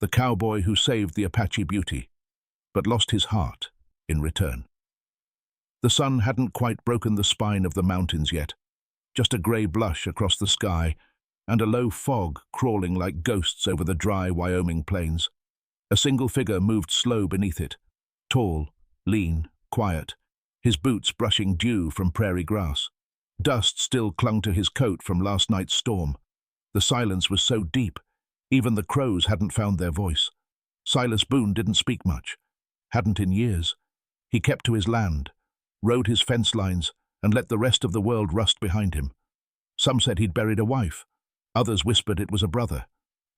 the cowboy who saved the Apache beauty, but lost his heart in return. The sun hadn't quite broken the spine of the mountains yet, just a grey blush across the sky and a low fog crawling like ghosts over the dry Wyoming plains. A single figure moved slow beneath it, tall, lean, quiet, his boots brushing dew from prairie grass. Dust still clung to his coat from last night's storm. The silence was so deep, even the crows hadn't found their voice. Silas Boone didn't speak much, hadn't in years. He kept to his land, rode his fence lines, and let the rest of the world rust behind him. Some said he'd buried a wife. Others whispered it was a brother.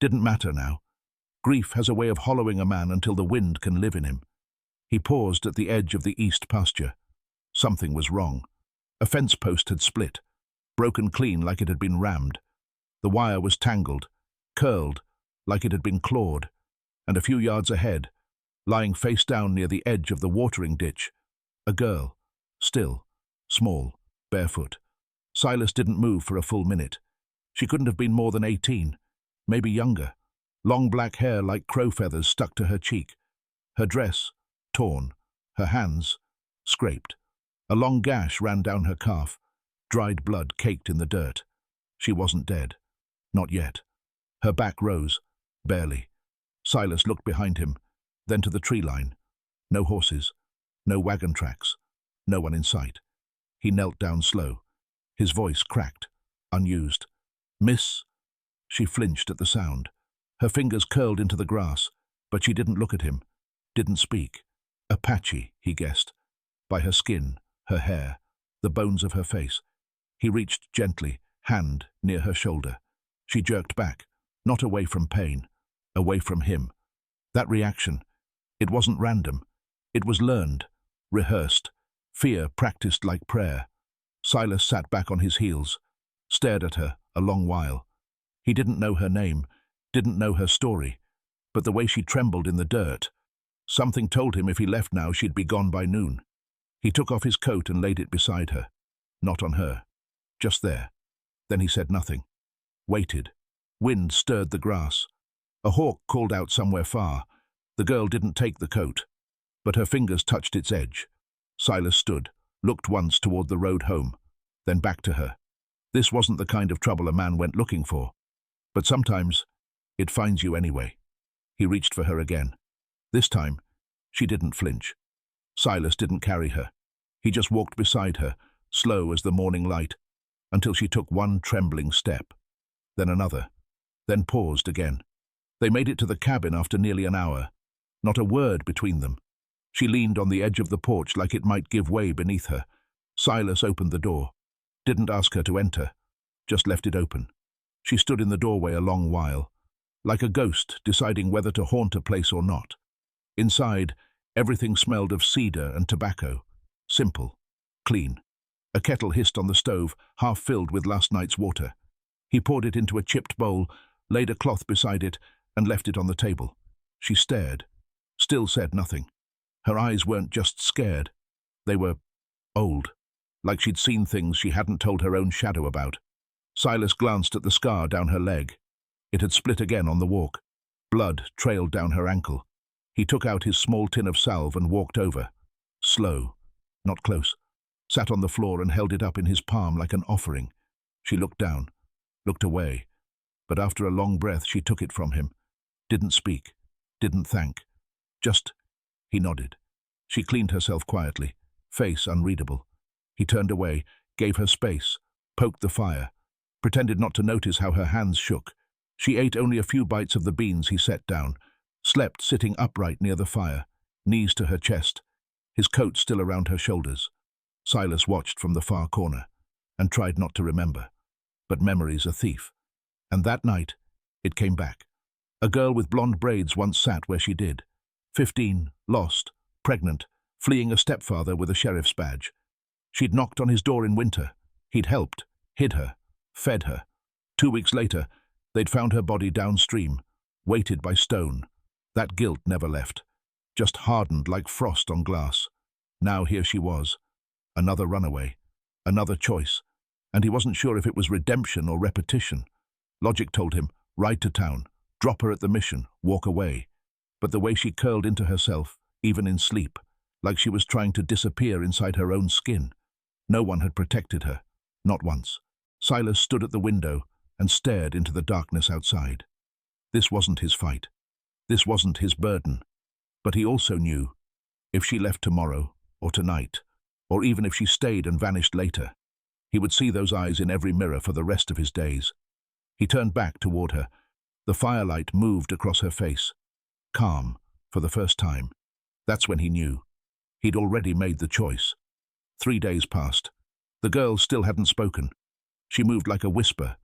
Didn't matter now. Grief has a way of hollowing a man until the wind can live in him. He paused at the edge of the east pasture. Something was wrong. A fence post had split, broken clean like it had been rammed. The wire was tangled, curled like it had been clawed, and a few yards ahead, lying face down near the edge of the watering ditch, a girl, still, small, barefoot. Silas didn't move for a full minute. She couldn't have been more than 18, maybe younger. Long black hair like crow feathers stuck to her cheek. Her dress, torn, her hands, scraped. A long gash ran down her calf. Dried blood caked in the dirt. She wasn't dead. Not yet. Her back rose, barely. Silas looked behind him, then to the tree line. No horses, no wagon tracks, no one in sight. He knelt down slow. His voice cracked, unused. "Miss?" She flinched at the sound. Her fingers curled into the grass, but she didn't look at him, didn't speak. Apache, he guessed. By her skin, her hair, the bones of her face. He reached gently, hand near her shoulder. She jerked back, not away from pain, away from him. That reaction, it wasn't random. It was learned, rehearsed, fear practiced like prayer. Silas sat back on his heels, stared at her a long while. He didn't know her name, didn't know her story, but the way she trembled in the dirt, something told him if he left now she'd be gone by noon. He took off his coat and laid it beside her. Not on her. Just there. Then he said nothing. Waited. Wind stirred the grass. A hawk called out somewhere far. The girl didn't take the coat, but her fingers touched its edge. Silas stood, looked once toward the road home, then back to her. This wasn't the kind of trouble a man went looking for, but sometimes it finds you anyway. He reached for her again. This time, she didn't flinch. Silas didn't carry her. He just walked beside her, slow as the morning light, until she took one trembling step, then another, then paused again. They made it to the cabin after nearly an hour. Not a word between them. She leaned on the edge of the porch like it might give way beneath her. Silas opened the door. Didn't ask her to enter, just left it open. She stood in the doorway a long while, like a ghost deciding whether to haunt a place or not. Inside, everything smelled of cedar and tobacco. Simple, clean. A kettle hissed on the stove, half filled with last night's water. He poured it into a chipped bowl, laid a cloth beside it, and left it on the table. She stared, still said nothing. Her eyes weren't just scared. They were old, like she'd seen things she hadn't told her own shadow about. Silas glanced at the scar down her leg. It had split again on the walk. Blood trailed down her ankle. He took out his small tin of salve and walked over. Slow, not close. Sat on the floor and held it up in his palm like an offering. She looked down, looked away, but after a long breath she took it from him. Didn't speak, didn't thank. Just, he nodded. She cleaned herself quietly, face unreadable. He turned away, gave her space, poked the fire, pretended not to notice how her hands shook. She ate only a few bites of the beans he set down, slept sitting upright near the fire, knees to her chest, his coat still around her shoulders. Silas watched from the far corner and tried not to remember. But memory's a thief. And that night, it came back. A girl with blonde braids once sat where she did. 15, lost, pregnant, fleeing a stepfather with a sheriff's badge. She'd knocked on his door in winter. He'd helped, hid her, fed her. 2 weeks later, they'd found her body downstream, weighted by stone. That guilt never left, just hardened like frost on glass. Now here she was, another runaway, another choice, and he wasn't sure if it was redemption or repetition. Logic told him, ride to town, drop her at the mission, walk away. But the way she curled into herself, even in sleep, like she was trying to disappear inside her own skin. No one had protected her, not once. Silas stood at the window and stared into the darkness outside. This wasn't his fight. This wasn't his burden. But he also knew, if she left tomorrow, or tonight, or even if she stayed and vanished later, he would see those eyes in every mirror for the rest of his days. He turned back toward her. The firelight moved across her face. Calm, for the first time. That's when he knew. He'd already made the choice. 3 days passed. The girl still hadn't spoken. She moved like a whisper,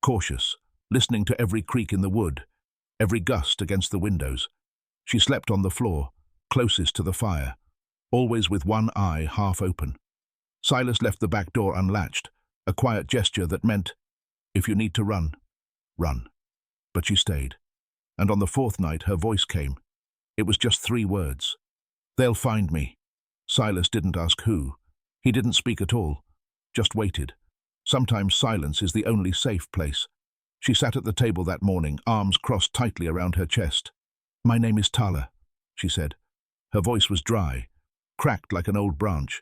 cautious, listening to every creak in the wood, every gust against the windows. She slept on the floor, closest to the fire, always with one eye half open. Silas left the back door unlatched, a quiet gesture that meant, if you need to run, run. But she stayed. And on the 4th night, her voice came. It was just 3 words. They'll find me. Silas didn't ask who. He didn't speak at all, just waited. Sometimes silence is the only safe place. She sat at the table that morning, arms crossed tightly around her chest. My name is Tala, she said. Her voice was dry, cracked like an old branch.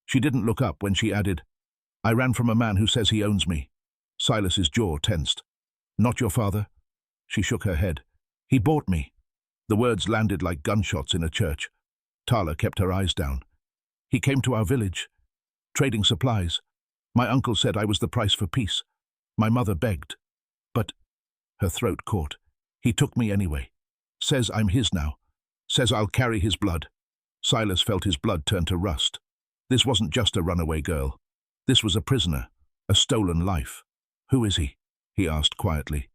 She didn't look up when she added, I ran from a man who says he owns me. Silas's jaw tensed. Not your father? She shook her head. He bought me. The words landed like gunshots in a church. Tala kept her eyes down. He came to our village, trading supplies. My uncle said I was the price for peace. My mother begged. But, her throat caught. He took me anyway. Says I'm his now. Says I'll carry his blood. Silas felt his blood turn to rust. This wasn't just a runaway girl. This was a prisoner, a stolen life. Who is he? He asked quietly.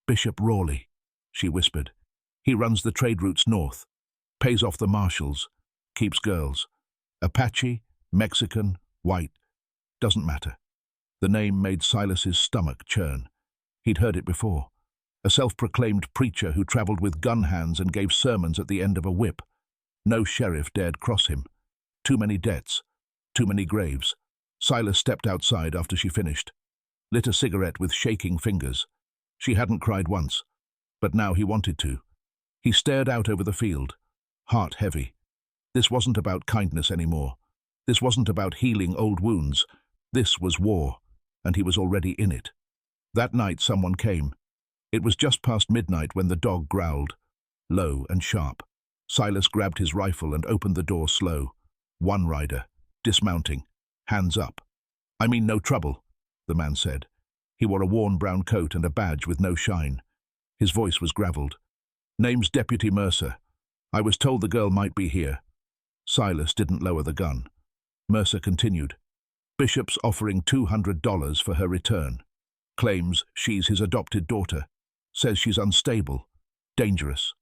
Bishop Rawley, she whispered. He runs the trade routes north, pays off the marshals, keeps girls. Apache, Mexican, white, doesn't matter. The name made Silas's stomach churn. He'd heard it before. A self-proclaimed preacher who traveled with gun hands and gave sermons at the end of a whip. No sheriff dared cross him. Too many debts, too many graves. Silas stepped outside after she finished, lit a cigarette with shaking fingers. She hadn't cried once, but now he wanted to. He stared out over the field, heart heavy. This wasn't about kindness anymore. This wasn't about healing old wounds. This was war, and he was already in it. That night someone came. It was just past midnight when the dog growled, low and sharp. Silas grabbed his rifle and opened the door slow. One rider, dismounting, hands up. I mean no trouble, the man said. He wore a worn brown coat and a badge with no shine. His voice was graveled. Name's Deputy Mercer. I was told the girl might be here. Silas didn't lower the gun. Mercer continued. Bishop's offering $200 for her return. Claims she's his adopted daughter. Says she's unstable, dangerous.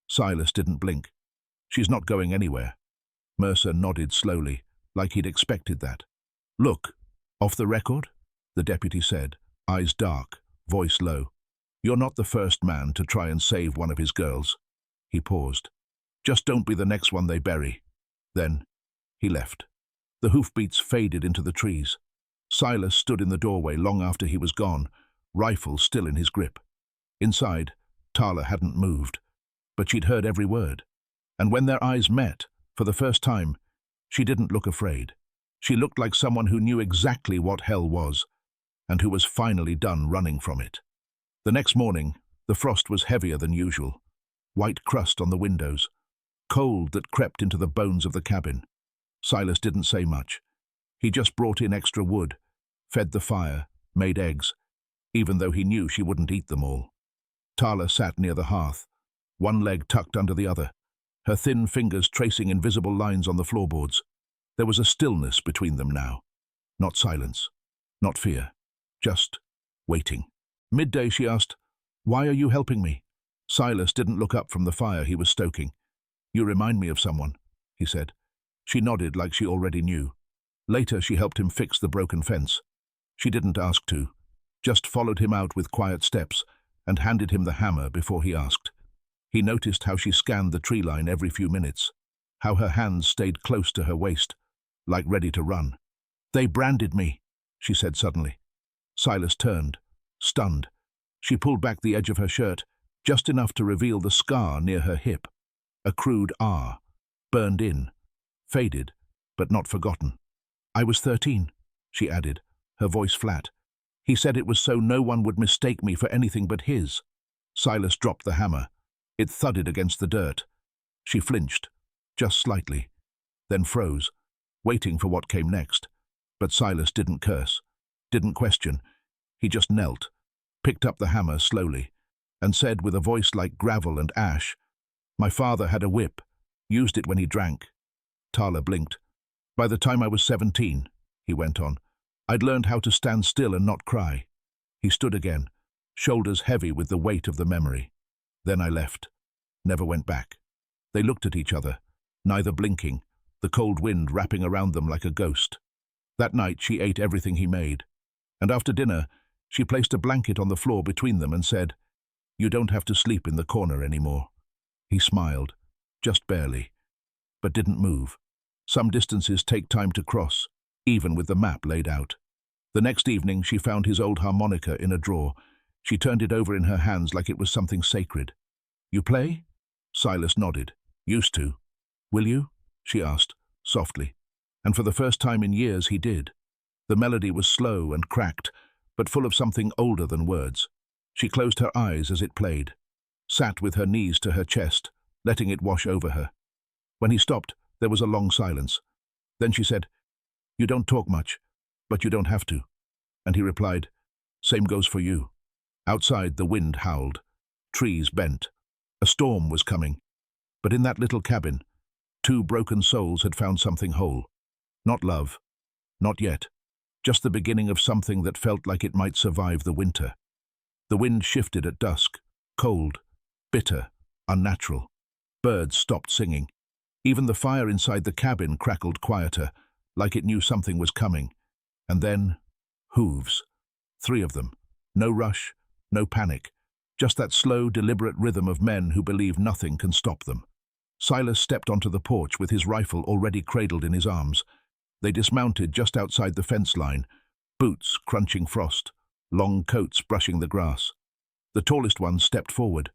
Silas didn't blink. She's not going anywhere. Mercer nodded slowly, like he'd expected that. Look, off the record? The deputy said, eyes dark, voice low. You're not the first man to try and save one of his girls. He paused. Just don't be the next one they bury. Then he left. The hoofbeats faded into the trees. Silas stood in the doorway long after he was gone, rifle still in his grip. Inside, Tala hadn't moved, but she'd heard every word. And when their eyes met, for the first time, she didn't look afraid. She looked like someone who knew exactly what hell was, and who was finally done running from it. The next morning, the frost was heavier than usual. White crust on the windows, cold that crept into the bones of the cabin. Silas didn't say much. He just brought in extra wood, fed the fire, made eggs, even though he knew she wouldn't eat them all. Tala sat near the hearth, one leg tucked under the other, her thin fingers tracing invisible lines on the floorboards. There was a stillness between them now. Not silence, not fear, just waiting. Midday she asked, Why are you helping me? Silas didn't look up from the fire he was stoking. You remind me of someone, he said. She nodded like she already knew. Later she helped him fix the broken fence. She didn't ask to, just followed him out with quiet steps and handed him the hammer before he asked. He noticed how she scanned the tree line every few minutes, how her hands stayed close to her waist, like ready to run. They branded me, she said suddenly. Silas turned, stunned. She pulled back the edge of her shirt, just enough to reveal the scar near her hip. A crude R, burned in, faded, but not forgotten. "I was 13, she added, her voice flat. "He said it was so no one would mistake me for anything but his." Silas dropped the hammer. It thudded against the dirt. She flinched, just slightly, then froze, waiting for what came next. But Silas didn't curse, didn't question. He just knelt, picked up the hammer slowly, and said with a voice like gravel and ash, "My father had a whip, used it when he drank." Tala blinked. "By the time I was 17, he went on, I'd learned how to stand still and not cry." He stood again, shoulders heavy with the weight of the memory. "Then I left. Never went back." They looked at each other, neither blinking, the cold wind wrapping around them like a ghost. That night she ate everything he made, and after dinner she placed a blanket on the floor between them and said, "You don't have to sleep in the corner anymore." He smiled, just barely, but didn't move. Some distances take time to cross, even with the map laid out. The next evening she found his old harmonica in a drawer. She turned it over in her hands like it was something sacred. "You play?" Silas nodded. "Used to." "Will you?" she asked, softly. And for the first time in years he did. The melody was slow and cracked, but full of something older than words. She closed her eyes as it played, sat with her knees to her chest, letting it wash over her. When he stopped, there was a long silence. Then she said, "You don't talk much, but you don't have to." And he replied, "Same goes for you." Outside, the wind howled. Trees bent. A storm was coming. But in that little cabin, two broken souls had found something whole. Not love. Not yet. Just the beginning of something that felt like it might survive the winter. The wind shifted at dusk, cold, bitter, unnatural. Birds stopped singing. Even the fire inside the cabin crackled quieter, like it knew something was coming. And then, hooves. 3 of them. No rush, no panic. Just that slow, deliberate rhythm of men who believe nothing can stop them. Silas stepped onto the porch with his rifle already cradled in his arms. They dismounted just outside the fence line, boots crunching frost, long coats brushing the grass. The tallest one stepped forward,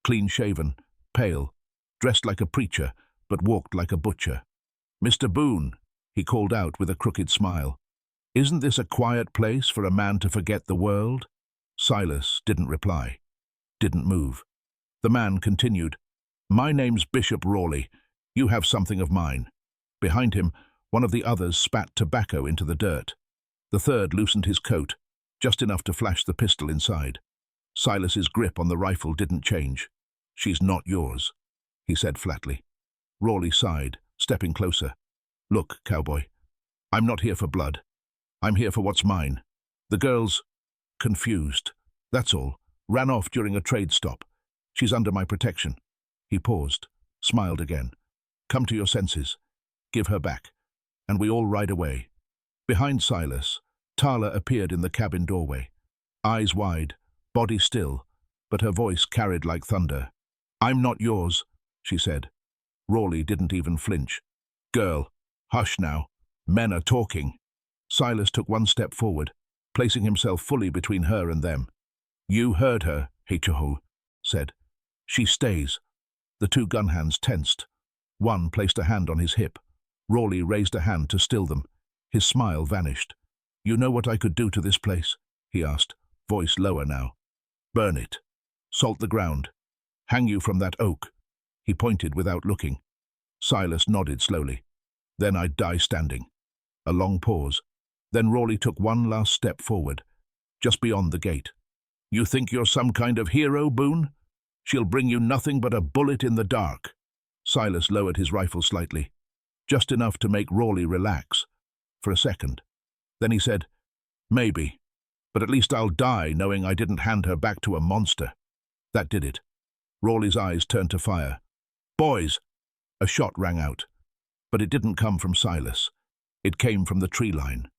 clean-shaven, pale, dressed like a preacher, but walked like a butcher. "Mr. Boone," he called out with a crooked smile. "Isn't this a quiet place for a man to forget the world?" Silas didn't reply, didn't move. The man continued, "My name's Bishop Rawley. You have something of mine." Behind him, one of the others spat tobacco into the dirt. The third loosened his coat, just enough to flash the pistol inside. Silas's grip on the rifle didn't change. "She's not yours," he said flatly. Rawley sighed, stepping closer. "Look, Cowboy, I'm not here for blood. I'm here for what's mine. The girl's confused. That's all. Ran off during a trade stop. She's under my protection." He paused, smiled again. "Come to your senses. Give her back. And we all ride away." Behind Silas, Tala appeared in the cabin doorway. Eyes wide, body still, but her voice carried like thunder. "I'm not yours," she said. Rawley didn't even flinch. "Girl, hush now. Men are talking." Silas took one step forward, placing himself fully between her and them. "You heard her," Hichoho said. "She stays." The 2 gun hands tensed. One placed a hand on his hip. Rawley raised a hand to still them. His smile vanished. "You know what I could do to this place?" he asked, voice lower now. "Burn it. Salt the ground. Hang you from that oak." He pointed without looking. Silas nodded slowly. "Then I'd die standing." A long pause. Then Rawley took one last step forward, just beyond the gate. "You think you're some kind of hero, Boone? She'll bring you nothing but a bullet in the dark." Silas lowered his rifle slightly, just enough to make Rawley relax, for a second. Then he said, "Maybe, but at least I'll die knowing I didn't hand her back to a monster." That did it. Rawley's eyes turned to fire. "Boys!" A shot rang out, but it didn't come from Silas. It came from the tree line.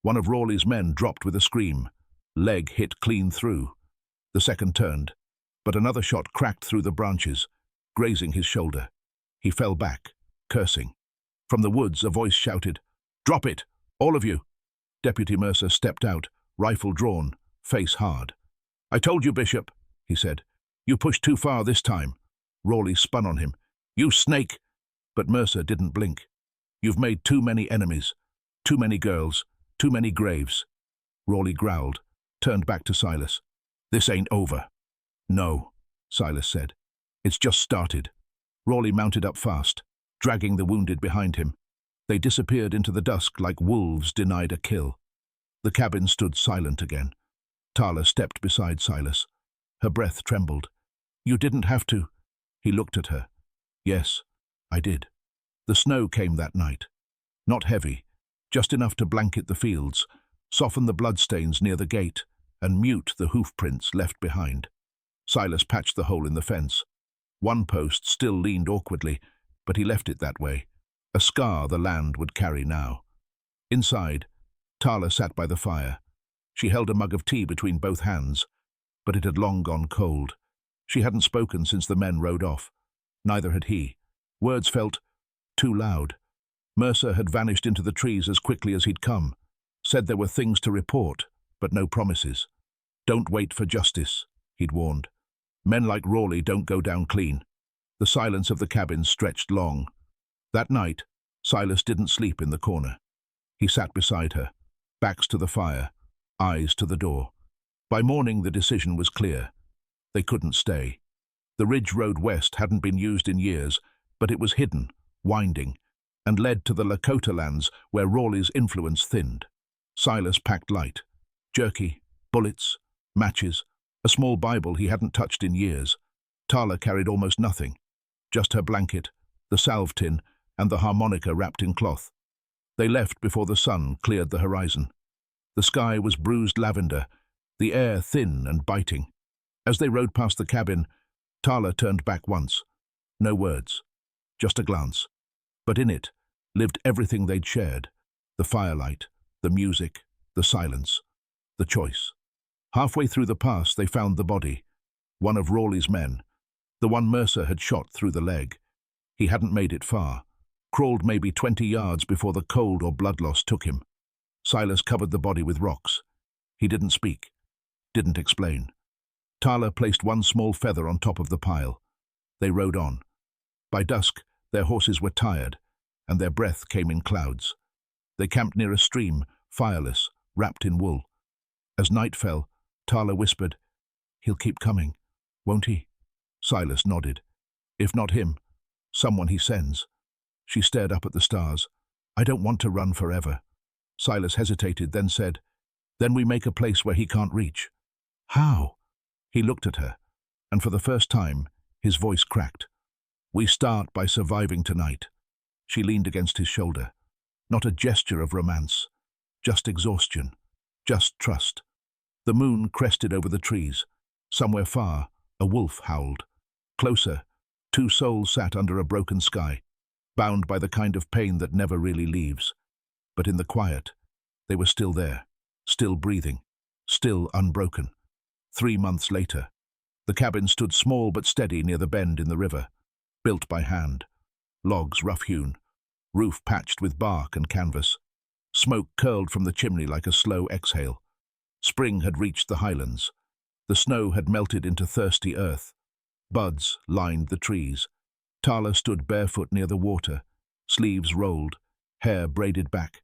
One of Rawley's men dropped with a scream. Leg hit clean through. The second turned, but another shot cracked through the branches, grazing his shoulder. He fell back, cursing. From the woods, a voice shouted, "Drop it, all of you!" Deputy Mercer stepped out, rifle drawn, face hard. "I told you, Bishop," he said. You pushed too far this time. Rawley spun on him. You snake! But Mercer didn't blink. You've made too many enemies. Too many girls. Too many graves. Rawley growled, turned back to Silas. This ain't over. No, Silas said. It's just started. Rawley mounted up fast, dragging the wounded behind him. They disappeared into the dusk like wolves denied a kill. The cabin stood silent again. Tala stepped beside Silas. Her breath trembled. You didn't have to. He looked at her. Yes, I did. The snow came that night. Not heavy, just enough to blanket the fields, soften the bloodstains near the gate, and mute the hoof prints left behind. Silas patched the hole in the fence. One post still leaned awkwardly, but he left it that way, a scar the land would carry now. Inside, Tala sat by the fire. She held a mug of tea between both hands, but it had long gone cold. She hadn't spoken since the men rode off. Neither had he. Words felt too loud. Mercer had vanished into the trees as quickly as he'd come, said there were things to report, but no promises. Don't wait for justice, he'd warned. Men like Rawley don't go down clean. The silence of the cabin stretched long. That night, Silas didn't sleep in the corner. He sat beside her, backs to the fire, eyes to the door. By morning the decision was clear. They couldn't stay. The ridge road west hadn't been used in years, but it was hidden, winding, and led to the Lakota lands where Rawley's influence thinned. Silas packed light. Jerky, bullets, matches, a small Bible he hadn't touched in years. Tala carried almost nothing. Just her blanket, the salve tin, and the harmonica wrapped in cloth. They left before the sun cleared the horizon. The sky was bruised lavender, the air thin and biting. As they rode past the cabin, Tala turned back once. No words, just a glance. But in it lived everything they'd shared. The firelight, the music, the silence, the choice. Halfway through the pass they found the body. One of Rawley's men. The one Mercer had shot through the leg. He hadn't made it far. Crawled maybe 20 yards before the cold or blood loss took him. Silas covered the body with rocks. He didn't speak. Didn't explain. Tala placed one small feather on top of the pile. They rode on. By dusk, their horses were tired, and their breath came in clouds. They camped near a stream, fireless, wrapped in wool. As night fell, Tala whispered, "He'll keep coming, won't he?" Silas nodded. "If not him, someone he sends." She stared up at the stars. "I don't want to run forever." Silas hesitated, then said, "Then we make a place where he can't reach." "How?" He looked at her, and for the first time, his voice cracked. "We start by surviving tonight." She leaned against his shoulder. Not a gesture of romance, just exhaustion, just trust. The moon crested over the trees. Somewhere far, a wolf howled. Closer, two souls sat under a broken sky, bound by the kind of pain that never really leaves. But in the quiet, they were still there, still breathing, still unbroken. 3 months later, the cabin stood small but steady near the bend in the river, built by hand. Logs rough-hewn, roof patched with bark and canvas. Smoke curled from the chimney like a slow exhale. Spring had reached the highlands. The snow had melted into thirsty earth. Buds lined the trees. Tala stood barefoot near the water, sleeves rolled, hair braided back.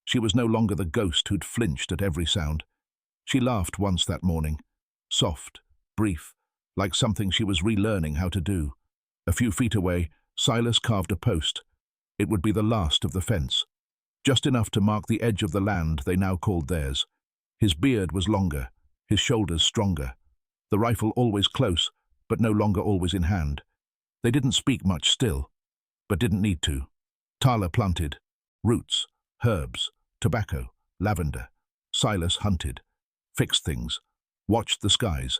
She was no longer the ghost who'd flinched at every sound. She laughed once that morning, soft, brief, like something she was relearning how to do. A few feet away, Silas carved a post. It would be the last of the fence, just enough to mark the edge of the land they now called theirs. His beard was longer, his shoulders stronger. The rifle always close, but no longer always in hand. They didn't speak much still, but didn't need to. Tala planted. Roots, herbs, tobacco, lavender. Silas hunted, fixed things, watched the skies.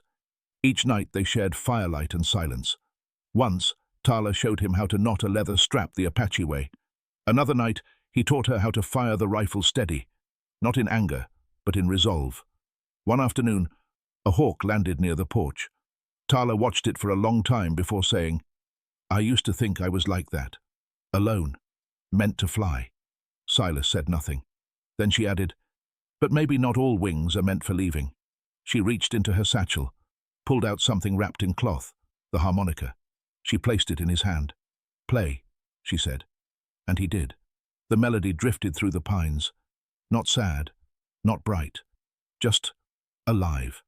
Each night they shared firelight and silence. Once, Tala showed him how to knot a leather strap the Apache way. Another night, he taught her how to fire the rifle steady, not in anger, but in resolve. One afternoon, a hawk landed near the porch. Tala watched it for a long time before saying, "I used to think I was like that, alone, meant to fly." Silas said nothing. Then she added, "But maybe not all wings are meant for leaving." She reached into her satchel. pulled out something wrapped in cloth, the harmonica. She placed it in his hand. "Play," she said. And he did. The melody drifted through the pines. Not sad, not bright, just alive.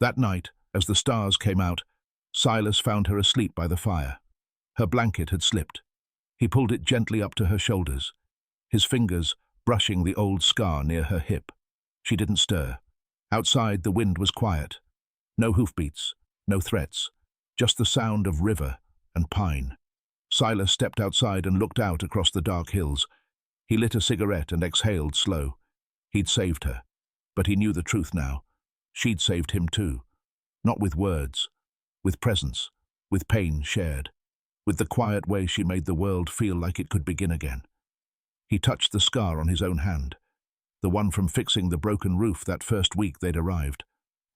That night, as the stars came out, Silas found her asleep by the fire. Her blanket had slipped. He pulled it gently up to her shoulders, his fingers brushing the old scar near her hip. She didn't stir. Outside, the wind was quiet. No hoofbeats, no threats, just the sound of river and pine. Silas stepped outside and looked out across the dark hills. He lit a cigarette and exhaled slow. He'd saved her, but he knew the truth now. She'd saved him too. Not with words, with presence, with pain shared, with the quiet way she made the world feel like it could begin again. He touched the scar on his own hand, the one from fixing the broken roof that first week they'd arrived.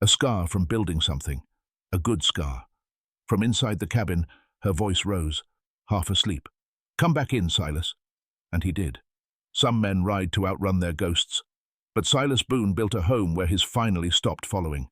A scar from building something, a good scar. From inside the cabin, her voice rose, half asleep. "Come back in, Silas." And he did. Some men ride to outrun their ghosts, but Silas Boone built a home where his finally stopped following.